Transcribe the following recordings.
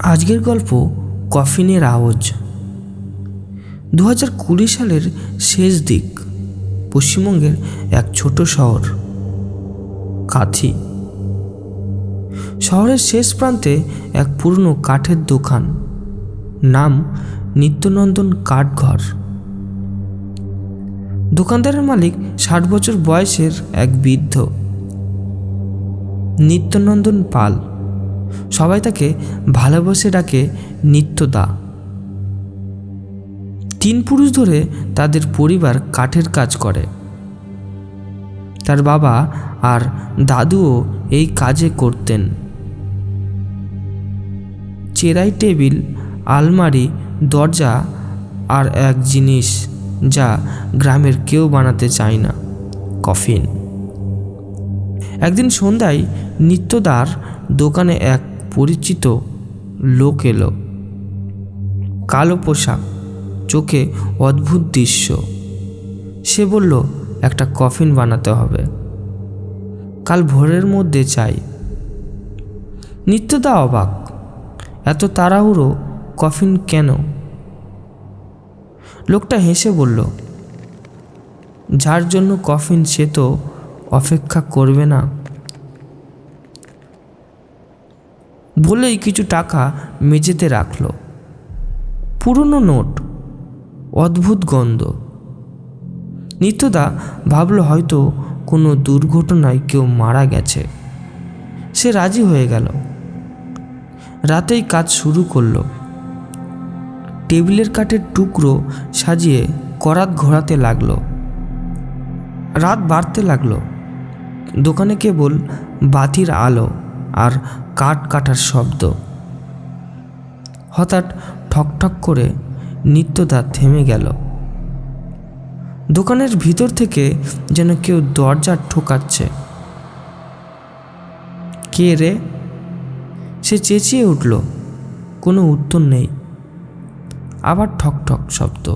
আজকের গল্প কফিনের আওয়াজ। 2020 সালের শেষ দিক, পশ্চিমবঙ্গের এক ছোট শহর কাথি। শহরের শেষ প্রান্তে এক পুরনো কাঠের দোকান, নাম নিত্যনন্দন কাঠঘর। দোকানদারের মালিক 60 বছর বয়সের এক বৃদ্ধ, নিত্যনন্দন পাল। সবাই তাকে ভালোবেসে ডাকে নিত্যদা। 3 পুরুষ ধরে তাদের পরিবার কাঠের কাজ করে। তার বাবা আর দাদুও এই কাজে করতেন। চেরাই টেবিল, আলমারি, দরজা আর এক জিনিস যা গ্রামের কেউ বানাতে চায় না, কফিন। একদিন সন্ধ্যায় নিত্যদার দোকানে এক পরিচিত লোক এলো। কালো পোশাক, চোখে অদ্ভুত দৃশ্য। সে বলল, একটা কফিন বানাতে হবে, কাল ভোরের মধ্যে চাই। নিত্যদা অবাক, এত তাড়াহুড়ো, কফিন কেন? লোকটা হেসে বলল, যার জন্য কফিন সে তো অপেক্ষা করবে না। বলেই কিছু টাকা মেঝেতে রাখল। পুরনো নোট, অদ্ভুত গন্ধ। নিত্যদা ভাবল হয়তো কোনো দুর্ঘটনায় কেউ মারা গেছে। সে রাজি হয়ে গেল। রাতেই কাজ শুরু করলো। টেবিলের কাঠের টুকরো সাজিয়ে করাত ঘোরাতে লাগলো। রাত বাড়তে লাগলো। দোকানে কেবল বাতির আলো আর কাঠ কাটার শব্দ। হঠাৎ ঠকঠক করে নিত্যদা থেমে গেল। দোকানের ভিতর থেকে যেন কেউ দরজা ঠোকাচ্ছে। কে রে? সে চেঁচিয়ে উঠল। কোনো উত্তর নেই। আবার ঠকঠক শব্দ।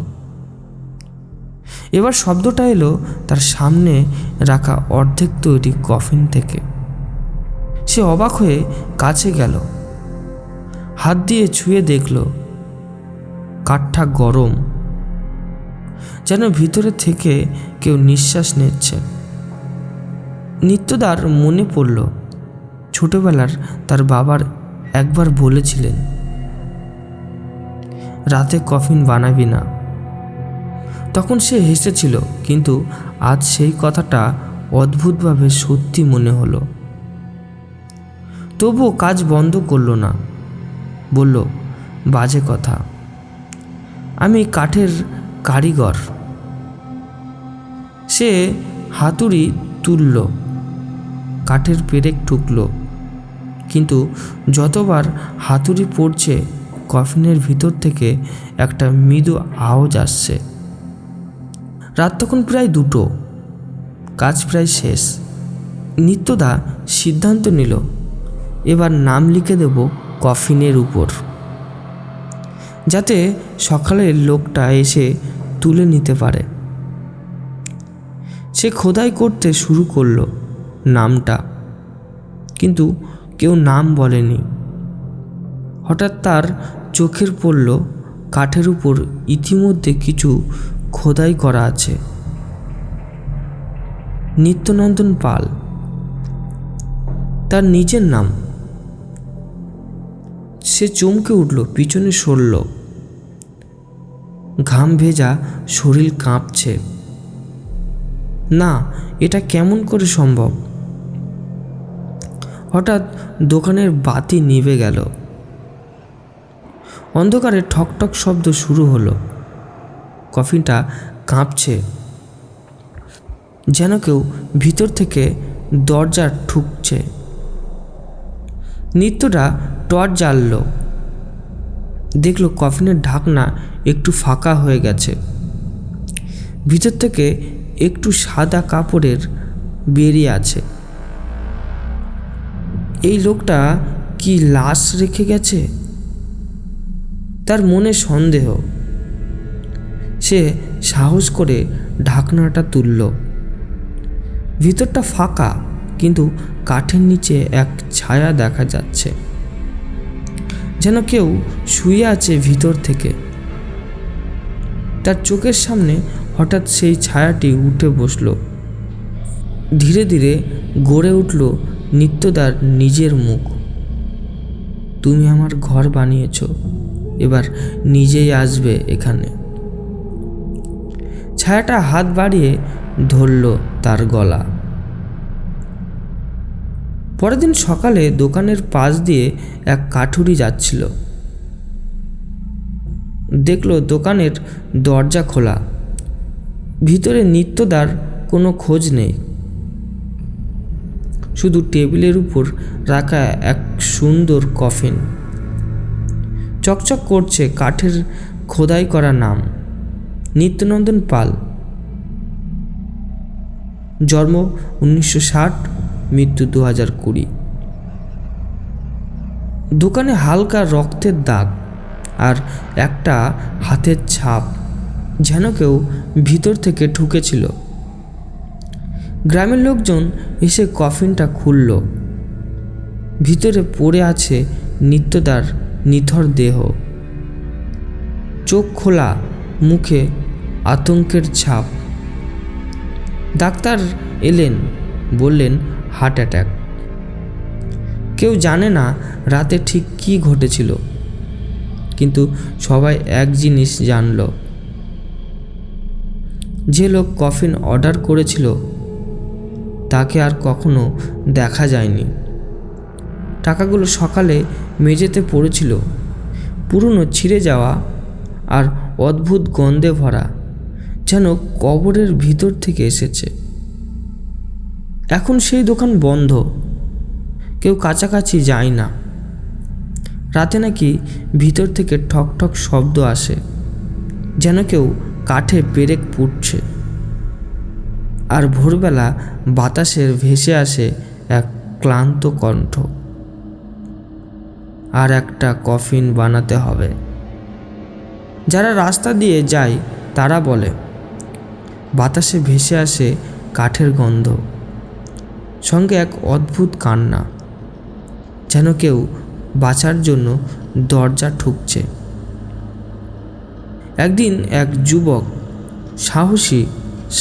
এবার শব্দটা এলো তার সামনে রাখা অর্ধেক তৈরি কফিন থেকে। সে অবাক হয়ে কাছে গেল। হাত দিয়ে ছুঁয়ে দেখল কাঠটা গরম, যেন ভিতরে থেকে কেউ নিঃশ্বাস নিচ্ছে। নিত্যদার মনে পড়ল ছোটবেলার তার বাবার একবার বলেছিলেন, রাতে কফিন বানাবি না। তখন সে হেসেছিল, কিন্তু আজ সেই কথাটা অদ্ভুতভাবে সত্যি মনে হলো। তবুও কাজ বন্ধ করল না। বলল, বাজে কথা, আমি কাঠের কারিগর। সে হাতুড়ি তুলল, কাঠের পেরেক ঠুকল, কিন্তু যতবার হাতুড়ি পড়ছে কফিনের ভিতর থেকে একটা মৃদু আওয়াজ আসছে। রাত তখন প্রায় 2টো, কাজ প্রায় শেষ। নিত্যদা সিদ্ধান্ত নিল, এবার নাম লিখে দেব কফিনের উপর, যাতে সকালে লোকটা এসে তুলে নিতে পারে। সে খোদাই করতে শুরু করলো নামটা, কিন্তু কেউ নাম বলেনি। হঠাৎ তার চোখের পড়ল কাঠের উপর ইতিমধ্যে কিছু খোদাই করা আছে, নিত্যনন্দন পাল, তার নিজের নাম। সে চমকে উঠল, পিছনে সরল। ঘাম ভেজা শরীর কাঁপছে। না, এটা কেমন করে সম্ভব? হঠাৎ দোকানের বাতি নিভে গেল। অন্ধকারে ঠকঠক শব্দ শুরু হলো। কফিনটা কাঁপছে, যেন কেউ ভিতর থেকে দরজা ঠুকছে। নিত্যটা টর্চ জ্বালল, দেখল কফিনের ঢাকনা একটু ফাঁকা হয়ে গেছে। ভিতর থেকে একটু সাদা কাপড়ের বেরিয়ে আছে। এই লোকটা কি লাশ রেখে গেছে? তার মনে সন্দেহ। সে সাহস করে ঢাকনাটা তুলল। ভিতরটা ফাঁকা, কিন্তু কাঠের নিচে এক ছায়া দেখা যাচ্ছে, যেন কেউ শুয়ে আছে ভিতর থেকে। তার চোখের সামনে হঠাৎ সেই ছায়াটি উঠে বসল। ধীরে ধীরে গড়ে উঠল নিত্যদার নিজের মুখ। তুমি আমার ঘর বানিয়েছ, এবার নিজেই আসবে এখানে। ছায়াটা হাত বাড়িয়ে ধরল তার গলা। পরের দিন সকালে দোকানের পাশ দিয়ে এক কাঠুরি যাচ্ছিল। দেখল দোকানের দরজা খোলা, ভিতরে নিত্যদার কোনো খোঁজ নেই। শুধু টেবিলের উপর রাখা এক সুন্দর কফিন, চকচক করছে কাঠের খোদাই করা নাম, নিত্যনন্দন পাল। জন্ম 1960, মৃত্যু 2020। দোকানে হালকা রক্তের দাগ আর একটা হাতের ছাপ, যেন কেউ ভিতর থেকে ঢুকেছিল। গ্রামের লোকজন এসে কফিনটা খুলল। ভিতরে পড়ে আছে নিত্যদার নিথর দেহ, চোখ খোলা, মুখে আতঙ্কের ছাপ। ডাক্তার এলেন, বললেন হার্ট অ্যাটাক। কেউ জানে না রাতে ঠিক কী ঘটেছিল, কিন্তু সবাই এক জিনিস জানল, যে লোক কফিন অর্ডার করেছিল তাকে আর কখনো দেখা যায়নি। টাকাগুলো সকালে মেঝেতে পড়েছিল, পুরনো ছিঁড়ে যাওয়া আর অদ্ভুত গন্ধে ভরা, যেন কবরের ভিতর থেকে এসেছে। এখন সেই দোকান বন্ধ, কেউ কাছাকাছি যায় না। রাতে নাকি ভিতর থেকে ঠক ঠক শব্দ আসে, যেন কেউ কাঠে পেরেক পুড়ছে। আর ভোরবেলা বাতাসের ভেসে আসে এক ক্লান্ত কণ্ঠ, আর একটা কফিন বানাতে হবে। যারা রাস্তা দিয়ে যায় তারা বলে, বাতাসে ভেসে আসে কাঠের গন্ধ, সঙ্গে এক অদ্ভুত কান্না, যেন কেউ বাঁচার জন্য দরজা ঠুকছে। একদিন এক যুবক, সাহসী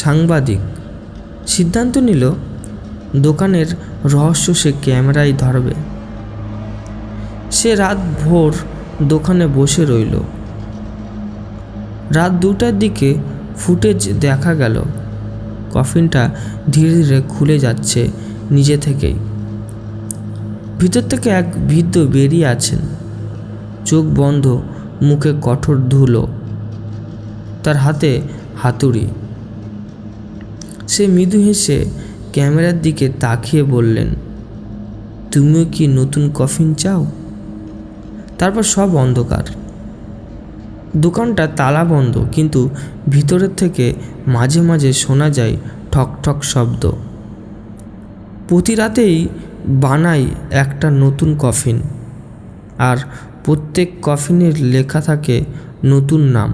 সাংবাদিক, সিদ্ধান্ত নিল দোকানের রহস্য সে ক্যামেরায় ধরবে। সে রাত ভোর দোকানে বসে রইল। রাত 2টার দিকে ফুটেজ দেখা গেল, কফিনটা ধীরে ধীরে খুলে যাচ্ছে নিজে থেকেই। ভিতর থেকে এক বৃদ্ধ বেরিয়ে আছেন, চোখ বন্ধ, মুখে কঠোর ধুলো, তার হাতে হাতুড়ি। সে মৃদু হেসে ক্যামেরার দিকে তাকিয়ে বললেন, তুমিও কি নতুন কফিন চাও? তারপর সব অন্ধকার। দোকানটা তালা বন্ধ, কিন্তু ভিতরের থেকে মাঝে মাঝে শোনা যায় ঠক ঠক শব্দ। প্রতি রাতেই বানাই একটা নতুন কফিন, আর প্রত্যেক কফিনের লেখা থাকে নতুন নাম।